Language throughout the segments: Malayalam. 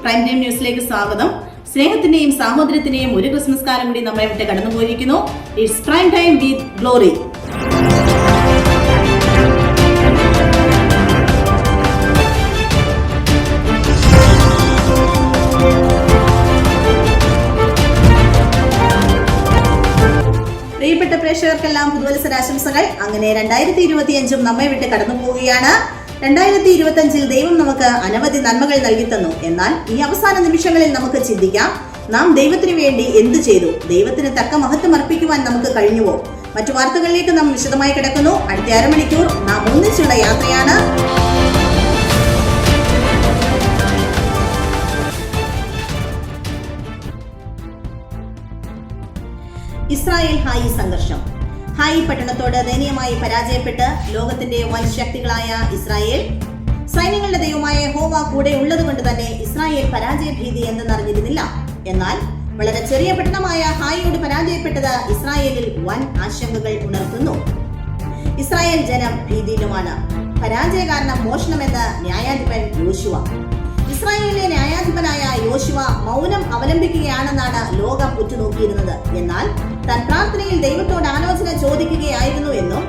പ്രൈം ടൈം ന്യൂസിലേക്ക് സ്വാഗതം. സ്നേഹത്തിന്റെയും സാഹോദര്യത്തിന്റെയും ഒരു ക്രിസ്മസ് കാലം കൂടി നമ്മളെ വിട്ട് കടന്നുപോയിരിക്കുന്നു. It's prime time with Glory. പ്രിയപ്പെട്ട പ്രേക്ഷകർക്കെല്ലാം പുതുവത്സരാശംസകൾ. അങ്ങനെ 2025 നമ്മെ വിട്ട് കടന്നു പോവുകയാണ്. 2025 ദൈവം നമുക്ക് അനവധി നന്മകൾ നൽകി തന്നു. എന്നാൽ ഈ അവസാന നിമിഷങ്ങളിൽ നമുക്ക് ചിന്തിക്കാം, നാം ദൈവത്തിന് വേണ്ടി എന്ത് ചെയ്തു? ദൈവത്തിന് തക്ക മഹത്വം അർപ്പിക്കുവാൻ നമുക്ക് കഴിഞ്ഞുവോ? മറ്റു വാർത്തകളിലേക്ക് നാം വിശദമായി കിടക്കുന്നു. അടുത്ത അരമണിക്കൂർ നാം ഒന്നിച്ചുള്ള യാത്രയാണ്. ഇസ്രായേൽ ഹായി സംഘർഷം. ഹായി പട്ടണത്തോട് ദയനീയമായി പരാജയപ്പെട്ട് ലോകത്തിന്റെ വൻ ശക്തികളായ ഇസ്രായേൽ സൈന്യങ്ങളുടെ ദൈവമായ യഹോവ കൂടെ ഉള്ളതുകൊണ്ട് തന്നെ ഇസ്രായേൽ പരാജയ ഭീതി എന്തെന്നറിഞ്ഞിരുന്നില്ല. എന്നാൽ വളരെ ചെറിയ പട്ടണമായ ഹായിയോട് പരാജയപ്പെട്ടത് ഇസ്രായേലിൽ വൻ ആശങ്കകൾ ഉണർത്തുന്നു. ഇസ്രായേൽ ജനം ഭീതിയിലുമാണ്. പരാജയ കാരണം മോഷണമെന്ന് ന്യായാധിപൻ യോശുവ. ഇസ്രായേലിലെ ന്യായാധിപനായ യോശുവ മൗനം അവലംബിക്കുകയാണെന്നാണ് ലോകം ഉറ്റുനോക്കിയിരുന്നത്. എന്നാൽ താൻ പ്രാർത്ഥനയിൽ ദൈവത്തോട് ആലോചന ചോദിക്കുകയായിരുന്നു എന്നും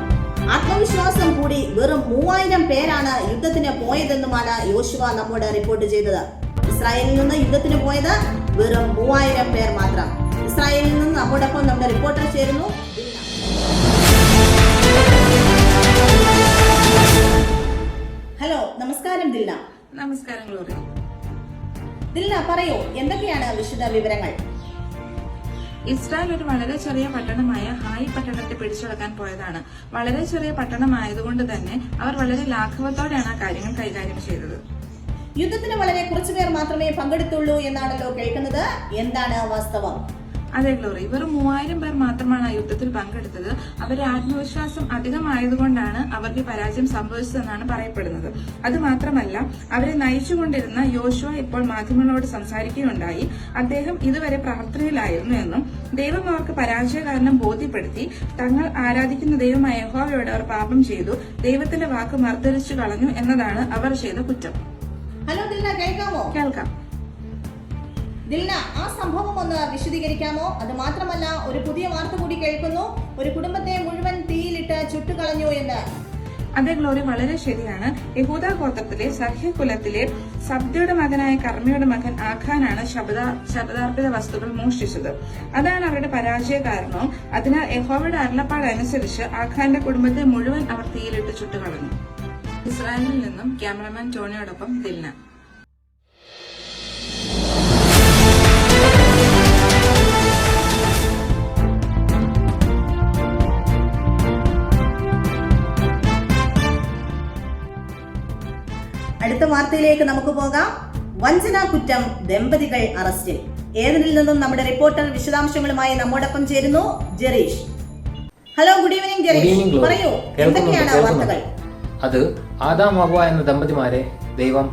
ആത്മവിശ്വാസം കൂടി വെറും 3000 പേരാണ് യുദ്ധത്തിന് പോയതെന്നുമാണ് യോശുവ നമ്മോട് റിപ്പോർട്ട് ചെയ്തത്. ഇസ്രായേലിൽ നിന്ന് യുദ്ധത്തിന് പോയത് വെറും 3000 പേർ മാത്രം. ഇസ്രായേലിൽ നിന്ന് നമ്മോടൊപ്പം നമ്മുടെ റിപ്പോർട്ടർ ചേരുന്നു. ഹലോ, നമസ്കാരം ദിൽന. നമസ്കാരം ഗ്ലോറി. ദിൽന, പറയൂ, എന്തൊക്കെയാണ് വിശദ വിവരങ്ങൾ? ഇസ്രായേൽ ഒരു വളരെ ചെറിയ പട്ടണമായ ഹായ് പട്ടണത്തെ പിടിച്ചടക്കാൻ പോയതാണ്. വളരെ ചെറിയ പട്ടണമായതുകൊണ്ട് തന്നെ അവർ വളരെ ലാഘവത്തോടെയാണ് ആ കാര്യങ്ങൾ കൈകാര്യം ചെയ്തത്. യുദ്ധത്തിന് വളരെ കുറച്ചുപേർ മാത്രമേ പങ്കെടുത്തുള്ളൂ എന്നാണല്ലോ കേൾക്കുന്നത്. എന്താണ് വാസ്തവം? അതെ ഗ്ലോറി, വെറും 3000 പേർ മാത്രമാണ് ആ യുദ്ധത്തിൽ പങ്കെടുത്തത്. അവരുടെ ആത്മവിശ്വാസം അധികമായതുകൊണ്ടാണ് അവർക്ക് പരാജയം സംഭവിച്ചതെന്നാണ് പറയപ്പെടുന്നത്. അതുമാത്രമല്ല, അവരെ നയിച്ചുകൊണ്ടിരുന്ന യോശുവ ഇപ്പോൾ മാധ്യമങ്ങളോട് സംസാരിക്കുകയുണ്ടായി. അദ്ദേഹം ഇതുവരെ പ്രാർത്ഥനയിലായിരുന്നു എന്നും ദൈവം അവർക്ക് പരാജയ കാരണം ബോധ്യപ്പെടുത്തി തങ്ങൾ ആരാധിക്കുന്ന ദൈവമായ യഹോവയോട് അവർ പാപം ചെയ്തു, ദൈവത്തിന്റെ വാക്ക് മർദ്ദരിച്ചു കളഞ്ഞു എന്നതാണ് അവർ ചെയ്ത കുറ്റം. ഹലോ ദിൽന, കേൾക്കാമോ? കേൾക്കാം. ദിൽന, ആ സംഭവം ഒന്ന് വിശദീകരിക്കാമോ? അത് മാത്രമല്ല, ഒരു പുതിയ വാർത്ത കൂടി കേൾക്കുന്നു, ഒരു കുടുംബത്തെ മുഴുവൻ തീയിലിട്ട് ചുട്ടുകളഞ്ഞു എന്ന്. അതെ ഗ്ലോറി, വളരെ ശരിയാണ്. യഹൂദ ഗോത്രത്തിലെ സഹ്യ കുലത്തിലെ സബ്ദയുടെ മകനായ കർമ്മിയുടെ മകൻ ആഖാനാണ് ശബ്ദാർപ്പിത വസ്തുക്കൾ മോഷ്ടിച്ചത്. അതാണ് അവരുടെ പരാജയ കാരണവും. അതിനാൽ യഹോവയുടെ അരുളപ്പാട് അനുസരിച്ച് ആഖാന്റെ കുടുംബത്തെ മുഴുവൻ അവർ തീയിലിട്ട് ചുട്ടുകളഞ്ഞു. ഇസ്രായേലിൽ നിന്നും ക്യാമറമാൻ ടോണിയോടൊപ്പം ദിൽന. അടുത്ത വാർത്തയിലേക്ക് നമുക്ക് പോകാം. വഞ്ചനാ കുറ്റം, ദമ്പതികൾ അറസ്റ്റിൽ. ഏതിനിൽ നിന്നും നമ്മുടെ റിപ്പോർട്ടർ വിശദാംശങ്ങളുമായി നമ്മോടൊപ്പം ചേരുന്നു Jereesh. Hello, good evening Jereesh. പറയൂ, എന്തൊക്കെയാണ് വാർത്തകൾ? അത് ആദാം ഹവ്വ എന്ന ദമ്പതിമാരെ ദൈവം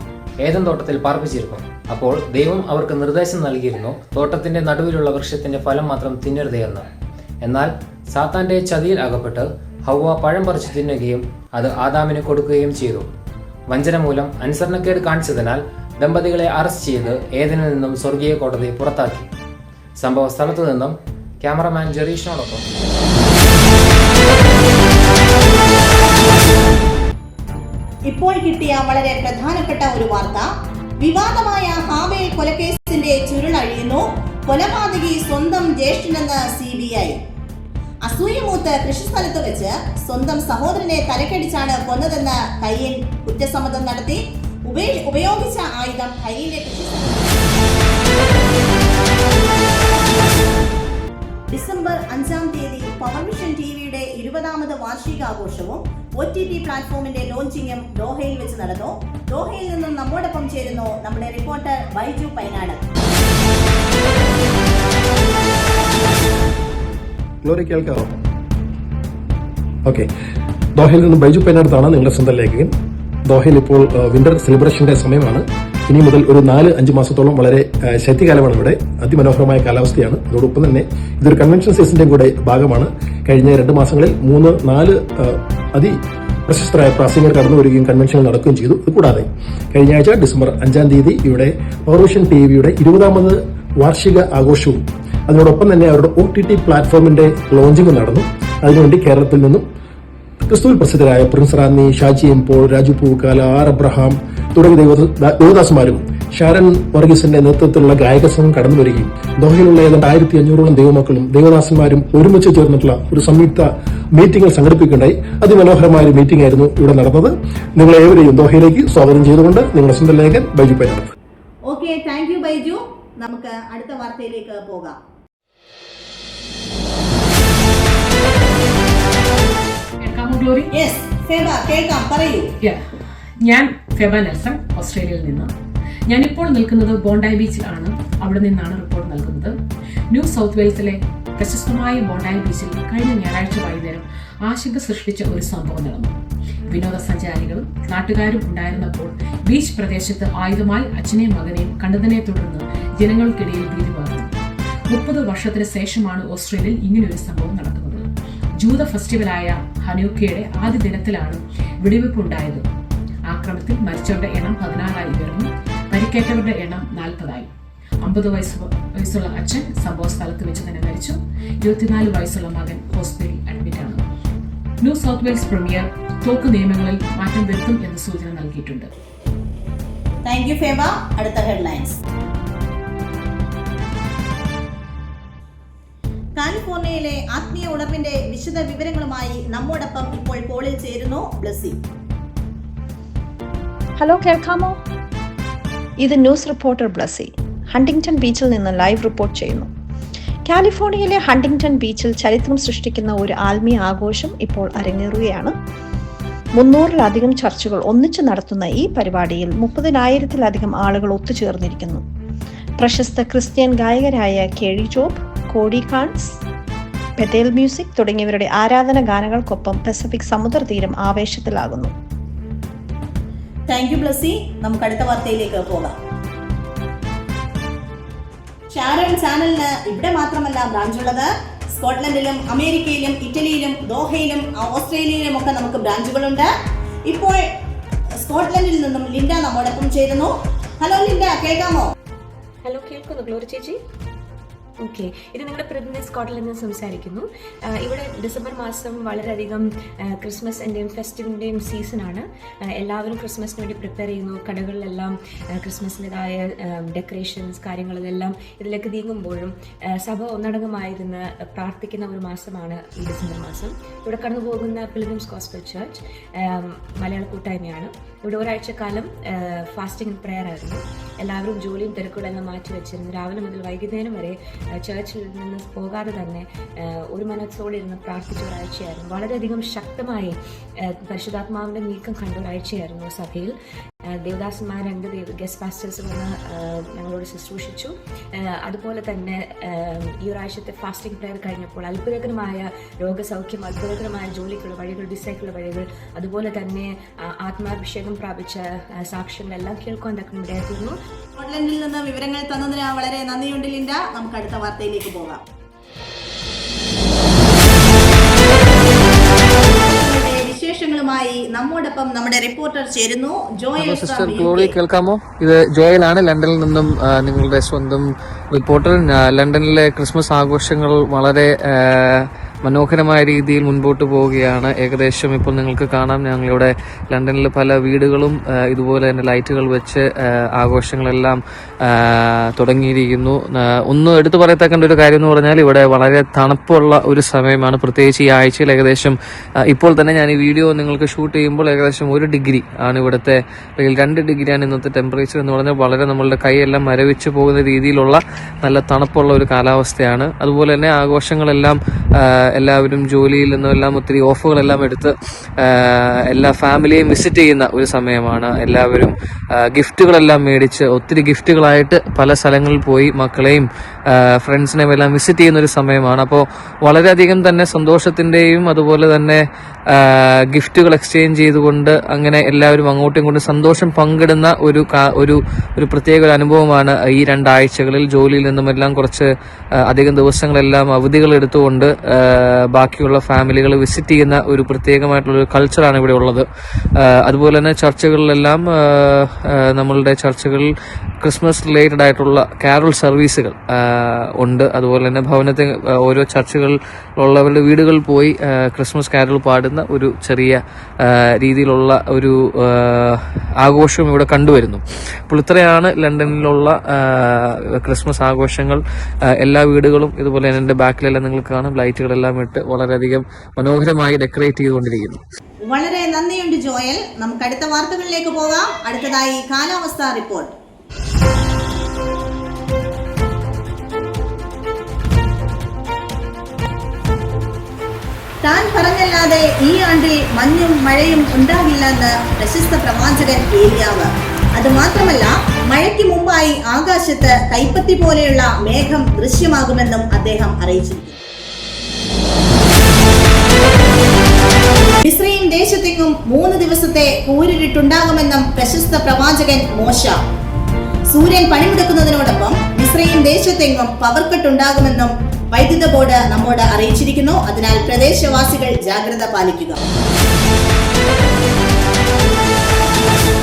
ഏദൻ തോട്ടത്തിൽ പാർപ്പിച്ചിരുന്നു. അപ്പോൾ ദൈവം അവർക്ക് നിർദ്ദേശം നൽകിയിരുന്നു, തോട്ടത്തിന്റെ നടുവിലുള്ള വൃക്ഷത്തിന്റെ ഫലം മാത്രം തിന്നരുതേ എന്ന്. എന്നാൽ സാത്താന്റെ ചതിയിൽ അകപ്പെട്ട് ഹവ്വ പഴം പറിച്ചു തിന്നുകയും അത് ആദാമിന് കൊടുക്കുകയും ചെയ്തു. വഞ്ചന മൂലം അനുസരണക്കേട് കാണിച്ചതിനാൽ ദമ്പതികളെ അറസ്റ്റ് ചെയ്ത് ഏദനിൽ നിന്നും സ്വർഗീയ കോടതി പുറത്താക്കി. സംഭവ സ്ഥലത്തു നിന്നും ക്യാമറമാൻ ജെറീഷിനോടൊപ്പം. ഇപ്പോൾ കിട്ടിയ വളരെ പ്രധാനപ്പെട്ട ഒരു വാർത്ത. വിവാദമായ ഹാവേൽ കൊലക്കേസിന്റെ ചുരുളഴിയുന്നു. കൊലപാതകി സ്വന്തം ജ്യേഷ്ഠനെന്ന് CBI. അസൂയമൂത്ത് കൃഷിസ്ഥലത്ത് വെച്ച് സ്വന്തം സഹോദരനെ തലക്കടിച്ചാണ് കൊന്നതെന്ന് കയ്യൻ കുറ്റസമ്മതം നടത്തി. ഉപയോഗിച്ച ആയുധം കയ്യിലെ കൃഷിസ്ഥലത്ത്. ഡിസംബർ 5-ാം തീയതി പവർവിഷൻ TVയുടെ 20ാമത് വാർഷികാഘോഷവും OTT പ്ലാറ്റ്ഫോമിന്റെ ലോഞ്ചിങ്ങും ദോഹയിൽ വെച്ച് നടന്നു. ദോഹയിൽ നിന്നും നമ്മോടൊപ്പം ചേരുന്നു നമ്മുടെ റിപ്പോർട്ടർ ബൈജു പൈനാട്. ഗ്ലോറി, കേൾക്കാമോ? ഓക്കെ, ദോഹയിൽ നിന്നും ബൈജു പൈനാടത്താണ് നിങ്ങളുടെ സ്വന്തം ലേഖകൻ. ദോഹയിൽ ഇപ്പോൾ വിന്റർ സെലിബ്രേഷന്റെ സമയമാണ്. ഇനി മുതൽ ഒരു 4-5 മാസത്തോളം വളരെ ശൈത്യകാലമാണ് ഇവിടെ. അതിമനോഹരമായ കാലാവസ്ഥയാണ്. അതോടൊപ്പം തന്നെ ഇതൊരു കൺവെൻഷൻ സീസണിന്റെയും കൂടെ ഭാഗമാണ്. കഴിഞ്ഞ 2 മാസങ്ങളിൽ 3-4 പ്രശസ്തരായ പ്രാസംഗികർ കടന്നു വരികയും കൺവെൻഷനുകൾ നടക്കുകയും ചെയ്തു. ഇതുകൂടാതെ കഴിഞ്ഞ ആഴ്ച ഡിസംബർ 5 തീയതി ഇവിടെ പവർവിഷൻ ടിവിയുടെ 20ാമത് വാർഷിക ആഘോഷവും അതിനോടൊപ്പം തന്നെ അവരുടെ OTT പ്ലാറ്റ്ഫോമിന്റെ ലോഞ്ചിങ് നടന്നു. അതിനുവേണ്ടി കേരളത്തിൽ നിന്നും ക്രിസ്തുവിൽ പ്രസിദ്ധരായ പ്രിൻസ് റാന്നി, ഷാജി എം പോൾ, രാജു പൂക്കാല, ആർ അബ്രഹാം തുടങ്ങിയ ദേവദാസന്മാരും ഷാരൻ വർഗീസിന്റെ നേതൃത്വത്തിലുള്ള ഗായക സംഘം കടന്നു വരികയും ദോഹയിലുള്ള ഏതാണ്ട് 1500ഓളം ദൈവമക്കളും ദേവദാസന്മാരും ഒരുമിച്ച് ചേർന്നിട്ടുള്ള ഒരു സംയുക്ത മീറ്റിംഗുകൾ സംഘടിപ്പിക്കുകയുണ്ടായി. അതിമനോഹരമായ ഒരു മീറ്റിംഗ് ആയിരുന്നു ഇവിടെ നടന്നത്. നിങ്ങളെ ഏവരെയും ദോഹയിലേക്ക് സ്വാഗതം ചെയ്തുകൊണ്ട് നിങ്ങളുടെ സ്വന്തം ലേഖൻ Baiju Penad. Okay, thank you Baiju. നമുക്ക് അടുത്ത വാർത്തയിലേക്ക് പോകാം. കേൾക്കാം, പറയൂ. ഞാൻ ഫെബ നെൽസൺ, ഓസ്ട്രേലിയയിൽ നിന്ന്. ഞാനിപ്പോൾ നിൽക്കുന്നത് ബോണ്ടായി ബീച്ചിൽ ആണ്. അവിടെ നിന്നാണ് റിപ്പോർട്ട് നൽകുന്നത്. ന്യൂ സൗത്ത് വെയിൽസിലെ പ്രശസ്തമായ ബോണ്ടായി ബീച്ചിൽ കഴിഞ്ഞ ഞായറാഴ്ച വൈകുന്നേരം ആശങ്ക സൃഷ്ടിച്ച ഒരു സംഭവം നടന്നു. വിനോദസഞ്ചാരികളും നാട്ടുകാരും ഉണ്ടായിരുന്നപ്പോൾ ബീച്ച് പ്രദേശത്ത് ആയുധമായി അച്ഛനെയും മകനെയും കണ്ടതിനെ തുടർന്ന് ജനങ്ങൾക്കിടയിൽ ഭീതി പകർന്നു. 30 വർഷത്തിന് ശേഷമാണ് ഓസ്ട്രേലിയയിൽ ഇങ്ങനെയൊരു സംഭവം നടക്കുന്നത്. ജൂത ഫെസ്റ്റിവലായ ഹനൂക്കയുടെ ആദ്യ ദിനത്തിലാണ് വെടിവെപ്പ് ഉണ്ടായത്. ആക്രമണത്തിൽ മരിച്ചവരുടെ എണ്ണം 16ആയി ഉയർന്നു. പരിക്കേറ്റവരുടെ എണ്ണം 40ആയി. 50 വയസ്സുള്ള അച്ഛൻ സംഭവ സ്ഥലത്ത് വെച്ച് തന്നെ മരിച്ചു. 24 വയസ്സുള്ള മകൻ ഹോസ്പിറ്റലിൽ അഡ്മിറ്റാണ്. ന്യൂ സൗത്ത് വെയിൽസ് പ്രീമിയർ തോക്ക് നിയമങ്ങളിൽ മാറ്റം വരുത്തും എന്ന് സൂചന നൽകിയിട്ടുണ്ട്. Thank you Feba. അടുത്ത ഹെഡ്ലൈൻസ്. കാലിഫോർണിയയിലെ ആത്മീയ ഉണർവിന്റെ വിശദ വിവരങ്ങളുമായി നമ്മോടൊപ്പം ഇപ്പോൾ കോളിൽ ചേരുന്നു ബ്ലസ്സി. ഹലോ, കേൾക്കാമോ? ഇത് ന്യൂസ് റിപ്പോർട്ടർ ബ്ലസ്സി ഹണ്ടിങ്ടൺ ബീച്ചിൽ നിന്ന് ലൈവ് റിപ്പോർട്ട് ചെയ്യുന്നു. കാലിഫോർണിയയിലെ ഹണ്ടിങ്ടൺ ബീച്ചിൽ ചരിത്രം സൃഷ്ടിക്കുന്ന ഒരു ആത്മീയ ആഘോഷം ഇപ്പോൾ അരങ്ങേറുകയാണ്. 300-ലധികം ചർച്ചുകൾ ഒന്നിച്ചു നടത്തുന്ന ഈ പരിപാടിയിൽ 30,000-ലധികം ആളുകൾ ഒത്തുചേർന്നിരിക്കുന്നു. പ്രശസ്ത ക്രിസ്ത്യൻ ഗായകരായ Kari Jobe, Cody Carnes, Bethel music തുടങ്ങിയവരുടെ ആരാധന ഗാനങ്ങൾക്കൊപ്പം പസഫിക് സമുദ്രതീരം ആവേശത്തിലാകുന്നു. Thank you Blessy. നമുക്ക് അടുത്ത വാർത്തയിലേക്ക് പോകാം. ഷാരൺ ചാനലിന് ഇവിടെ മാത്രമല്ല ബ്രാഞ്ചുള്ളത്. സ്കോട്ട്ലൻഡിലും അമേരിക്കയിലും ഇറ്റലിയിലും ദോഹയിലും ഓസ്ട്രേലിയയിലും ഒക്കെ നമുക്ക് ബ്രാഞ്ചുകളുണ്ട്. ഇപ്പോൾ സ്കോട്ട്ലൻഡിൽ നിന്നും ലിൻഡ നമ്മോടൊപ്പം ചേരുന്നു. ഹലോ ലിൻഡ, കേൾക്കാമോ? ഹലോ, കേൾക്കുന്നു ഗ്ലോറി ചേച്ചി. ഓക്കെ, ഇത് നിങ്ങളുടെ പ്രതിനിധി സ്കോട്ട്ലൻഡിൽ നിന്ന് സംസാരിക്കുന്നു. ഇവിടെ ഡിസംബർ മാസം വളരെയധികം ക്രിസ്മസിൻ്റെയും ഫെസ്റ്റിവലിൻ്റെയും സീസണാണ്. എല്ലാവരും ക്രിസ്മസിന് വേണ്ടി പ്രിപ്പയർ ചെയ്യുന്നു. കടകളിലെല്ലാം ക്രിസ്മസിൻ്റെതായ ഡെക്കറേഷൻസ് കാര്യങ്ങളെല്ലാം ഇതിലേക്ക് നീങ്ങുമ്പോഴും സഭ ഒന്നടങ്കമായിരുന്ന് പ്രാർത്ഥിക്കുന്ന ഒരു മാസമാണ് ഈ ഡിസംബർ മാസം. ഇവിടെ കടന്നു പോകുന്ന പിൽഗ്രിംസ് ഗോസ്പൽ ചർച്ച് മലയാള കൂട്ടായ്മയാണ്. ഇവിടെ ഒരാഴ്ചക്കാലം ഫാസ്റ്റിംഗ് ആൻഡ് പ്രെയർ ആയിരുന്നു. എല്ലാവരും ജോലിയും തിരക്കുകളെല്ലാം മാറ്റി വെച്ചിരുന്നു. രാവിലെ മുതൽ വൈകുന്നേരം വരെ ചർച്ചിൽ നിന്ന് പോകാതെ തന്നെ ഒരു മനസ്സോടെ ഇരുന്ന് പ്രാർത്ഥിച്ച ഒരാഴ്ചയായിരുന്നു. വളരെയധികം ശക്തമായി പരിശുദ്ധാത്മാവിൻ്റെ നീക്കം കണ്ട ഒരാഴ്ചയായിരുന്നു സഭയിൽ. ദേവദാസന്മാർ 2 ഗസ്റ്റ് പാസ്റ്റേഴ്സ് വന്ന് ഞങ്ങളോട് ശുശ്രൂഷിച്ചു. അതുപോലെ തന്നെ ഈ ഒരാഴ്ചത്തെ ഫാസ്റ്റിംഗ് പ്രെയർ കഴിഞ്ഞപ്പോൾ അത്ഭുതകരമായ രോഗസൗഖ്യം, അത്ഭുതകരമായ ജോലിക്കുള്ള വഴികൾ, വിസയ്ക്കുള്ള വഴികൾ, അതുപോലെ തന്നെ ആത്മാഭിഷേകം പ്രാപിച്ച സാക്ഷ്യങ്ങളെല്ലാം കേൾക്കാൻ ഇടയായിരുന്നു. സ്കോട്ട്ലൻഡിൽ നിന്ന് വിവരങ്ങൾ തന്നതിന് വളരെ നന്ദിയുണ്ട് ലിൻഡ. നമുക്ക് അടുത്ത വാർത്തയിലേക്ക് പോകാം. വിശേഷങ്ങളുമായി നമ്മോടൊപ്പം നമ്മുടെ റിപ്പോർട്ടർ ചേരുന്നു, ജോയൽ. സിസ്റ്റർ ഗ്ലോറി, കേൾക്കാമോ? ഇത് ജോയലാണ്, ലണ്ടനിൽ നിന്നും നിങ്ങളുടെ സ്വന്തം റിപ്പോർട്ടർ. ലണ്ടനിലെ ക്രിസ്മസ് ആഘോഷങ്ങൾ വളരെ മനോഹരമായ രീതിയിൽ മുൻപോട്ട് പോവുകയാണ്. ഏകദേശം ഇപ്പോൾ നിങ്ങൾക്ക് കാണാം, ഞങ്ങളിവിടെ ലണ്ടനിൽ പല വീടുകളും ഇതുപോലെ തന്നെ ലൈറ്റുകൾ വെച്ച് ആഘോഷങ്ങളെല്ലാം തുടങ്ങിയിരിക്കുന്നു. ഒന്ന് എടുത്തു പറയത്തക്കേണ്ട ഒരു കാര്യം എന്ന് പറഞ്ഞാൽ ഇവിടെ വളരെ തണുപ്പുള്ള ഒരു സമയമാണ്. പ്രത്യേകിച്ച് ഈ ആഴ്ചയിൽ ഏകദേശം ഇപ്പോൾ തന്നെ ഞാൻ ഈ വീഡിയോ നിങ്ങൾക്ക് ഷൂട്ട് ചെയ്യുമ്പോൾ ഏകദേശം 1 ഡിഗ്രി ആണ് ഇവിടുത്തെ, അല്ലെങ്കിൽ 2 ഡിഗ്രിയാണ് ഇന്നത്തെ ടെമ്പറേച്ചർ എന്ന് പറഞ്ഞാൽ വളരെ നമ്മളുടെ കൈയെല്ലാം മരവിച്ച് പോകുന്ന രീതിയിലുള്ള നല്ല തണുപ്പുള്ള ഒരു കാലാവസ്ഥയാണ്. അതുപോലെ തന്നെ ആഘോഷങ്ങളെല്ലാം എല്ലാവരും ജോലിയിൽ നിന്നെല്ലാം ഒത്തിരി ഓഫുകളെല്ലാം എടുത്ത് എല്ലാ ഫാമിലിയെയും വിസിറ്റ് ചെയ്യുന്ന ഒരു സമയമാണ്. എല്ലാവരും ഗിഫ്റ്റുകളെല്ലാം മേടിച്ച് ഒത്തിരി ഗിഫ്റ്റുകളായിട്ട് പല സ്ഥലങ്ങളിൽ പോയി മക്കളെയും ഫ്രണ്ട്സിനെയും എല്ലാം വിസിറ്റ് ചെയ്യുന്ന ഒരു സമയമാണ്. അപ്പോൾ വളരെയധികം തന്നെ സന്തോഷത്തിൻ്റെയും അതുപോലെ തന്നെ ഗിഫ്റ്റുകൾ എക്സ്ചേഞ്ച് ചെയ്തുകൊണ്ട് അങ്ങനെ എല്ലാവരും അങ്ങോട്ടും ഇങ്ങോട്ടും സന്തോഷം പങ്കിടുന്ന ഒരു പ്രത്യേക ഒരു അനുഭവമാണ് ഈ 2 ആഴ്ചകളിൽ. ജോലിയിൽ നിന്നുമെല്ലാം കുറച്ച് അധികം ദിവസങ്ങളെല്ലാം അവധികൾ എടുത്തുകൊണ്ട് ബാക്കിയുള്ള ഫാമിലികൾ വിസിറ്റ് ചെയ്യുന്ന ഒരു പ്രത്യേകമായിട്ടുള്ളൊരു കൾച്ചറാണ് ഇവിടെ ഉള്ളത്. അതുപോലെ തന്നെ ചർച്ചുകളിലെല്ലാം നമ്മളുടെ ചർച്ചുകളിൽ ക്രിസ്മസ് റിലേറ്റഡ് ആയിട്ടുള്ള കാരൽ സർവീസുകൾ ഉണ്ട്. അതുപോലെ തന്നെ ഭവനത്തെ ഓരോ ചർച്ചുകളിലുള്ളവരുടെ വീടുകളിൽ പോയി ക്രിസ്മസ് കാരൽ പാടുന്ന ഒരു ചെറിയ രീതിയിലുള്ള ഒരു ആഘോഷം ഇവിടെ കണ്ടുവരുന്നു. അപ്പോൾ ഇത്രയാണ് ലണ്ടനിലുള്ള ക്രിസ്മസ് ആഘോഷങ്ങൾ. എല്ലാ വീടുകളും ഇതുപോലെ തന്നെ എൻ്റെ ബാക്കിലെല്ലാം നിങ്ങൾക്ക് കാണാം, ലൈറ്റുകളെല്ലാം ഇട്ട് വളരെയധികം മനോഹരമായി ഡെക്കറേറ്റ് ചെയ്തുകൊണ്ടിരിക്കുന്നു. വളരെ നന്ദിയുണ്ട് ജോയൽ. നമുക്ക് അടുത്ത വാർത്തകളിലേക്ക് പോകാം. അടുത്തതായി കാലാവസ്ഥാ റിപ്പോർട്ട്. താൻ പറഞ്ഞല്ലാതെ ഈ ആണ്ടിൽ മഞ്ഞും മഴയും ഉണ്ടാകില്ലെന്ന് പ്രശസ്ത പ്രവാചകൻ ഏലിയാവ്. അതുമാത്രമല്ല, മഴയ്ക്ക് മുമ്പായി ആകാശത്ത് കൈപ്പത്തി പോലെയുള്ള മേഘം ദൃശ്യമാകുമെന്നും അദ്ദേഹം അറിയിച്ചിരിക്കുന്നു. മിസ്രയീം ദേശത്തെങ്ങും 3 ദിവസത്തെ കൂരിരുട്ടുണ്ടാകുമെന്നും പ്രശസ്ത പ്രവാചകൻ മോശ. സൂര്യൻ പണിമുടക്കുന്നതിനോടൊപ്പം മിസ്രയീം ദേശത്തെങ്ങും പവർ കട്ട് ഉണ്ടാകുമെന്നും വൈദ്യുത ബോർഡ് നമ്മോട് അറിയിച്ചിരിക്കുന്നു. അതിനാൽ പ്രദേശവാസികൾ ജാഗ്രത പാലിക്കുക.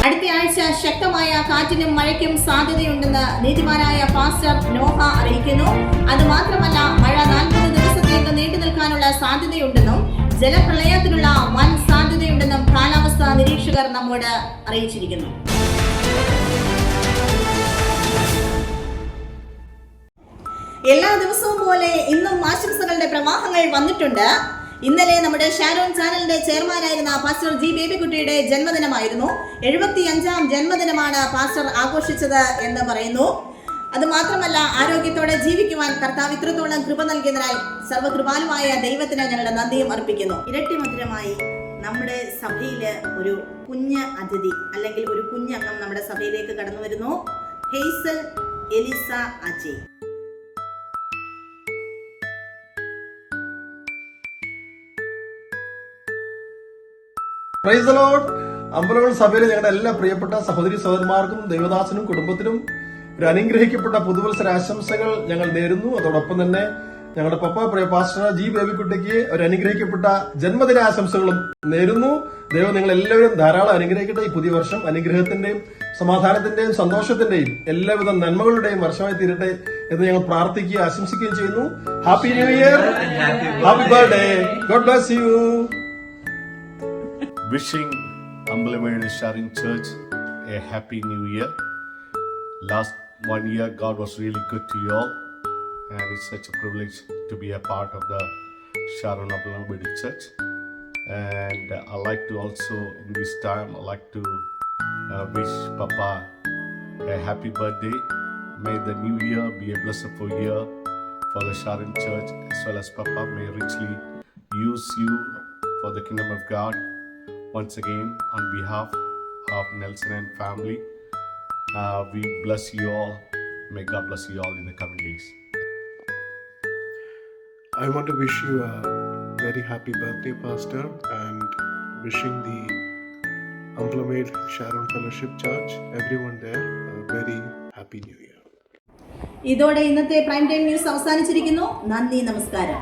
അടുത്ത ആഴ്ച ശക്തമായ കാറ്റിനും മഴയ്ക്കും സാധ്യതയുണ്ടെന്ന് നീതിമാനായ പാസ്റ്റർ നോഹ അറിയിക്കുന്നു. അതുമാത്രമല്ല, മഴ 40 ദിവസത്തേക്ക് നീണ്ടു നിൽക്കാനുള്ള സാധ്യതയുണ്ടെന്നും ജലപ്രളയത്തിനുള്ള വൻ സാധ്യതയുണ്ടെന്നും കാലാവസ്ഥാ നിരീക്ഷകർ നമ്മോട് അറിയിച്ചിരിക്കുന്നു. എല്ലാ ദിവസവും പോലെ ഇന്നും ആശംസകളുടെ പ്രവാഹങ്ങൾ വന്നിട്ടുണ്ട്. ഇന്നലെ നമ്മുടെ ഷാരോൺ ചാനലിന്റെ ചെയർമാനായിരുന്ന പാസ്റ്റർ ജി ബേബിക്കുട്ടിയുടെ ജന്മദിനമായിരുന്നു. 75ാം ജന്മദിനമാണ് പാസ്റ്റർ ആഘോഷിച്ചത് എന്ന് പറയുന്നു. അതുമാത്രമല്ല, ആരോഗ്യത്തോടെ ജീവിക്കുവാൻ കർത്താവ് ഇത്രത്തോളം കൃപ നൽകിയതിനാൽ സർവ്വകൃപാലുമായ ദൈവത്തിന് ഞങ്ങളുടെ നന്ദിയും അർപ്പിക്കുന്നു. ഇരട്ടി മധുരമായി നമ്മുടെ സഭയില് ഒരു കുഞ്ഞ് അതിഥി അല്ലെങ്കിൽ ഒരു കുഞ്ഞംഗം നമ്മുടെ സഭയിലേക്ക് കടന്നു വരുന്നു. Hazel Eliza Ajay. Praise the Lord. അമ്പലവൾ സഭയിലെ ഞങ്ങളുടെ എല്ലാ പ്രിയപ്പെട്ട സഹോദരി സഹോദരന്മാർക്കും ദൈവദാസനും കുടുംബത്തിനും ഒരു അനുഗ്രഹിക്കപ്പെട്ട പുതുവത്സര ആശംസകൾ ഞങ്ങൾ നേരുന്നു. അതോടൊപ്പം തന്നെ ഞങ്ങളുടെ പപ്പ പ്രിയ പാസ്റ്റർ ജി ബേബിക്കുട്ടിക്ക് ഒരു അനുഗ്രഹിക്കപ്പെട്ട ജന്മദിന ആശംസകളും നേരുന്നു. ദൈവം നിങ്ങൾ എല്ലാവരും ധാരാളം അനുഗ്രഹിക്കട്ടെ. ഈ പുതിയ വർഷം അനുഗ്രഹത്തിന്റെയും സമാധാനത്തിന്റെയും സന്തോഷത്തിന്റെയും എല്ലാവിധ നന്മകളുടെയും വർഷമായി തീരട്ടെ എന്ന് ഞങ്ങൾ പ്രാർത്ഥിക്കുകയും ആശംസിക്കുകയും ചെയ്യുന്നു. Happy new year, happy birthday, God bless you. Wishing Ambalamayil Sharon Church a happy new year. Last 1 year God was really good to you all, and it's such a privilege to be a part of the Sharon Ambalamayil Church. And I like to also in this time I like to wish Papa a happy birthday. May the new year be a blessed year for the Sharon Church, as well as Papa may richly use you for the kingdom of God. Once again, on behalf of Nelson and family, we bless you all. May God bless you all in the coming days. I want to wish you a very happy birthday, Pastor, and wishing the Ambalamayil Sharon Fellowship Church, everyone there, a very happy new year. ഇതോടെ ഇന്നത്തെ പ്രൈം ടൈം ന്യൂസ് അവസാനിച്ചിരിക്കുന്നു. നന്ദി, നമസ്കാരം.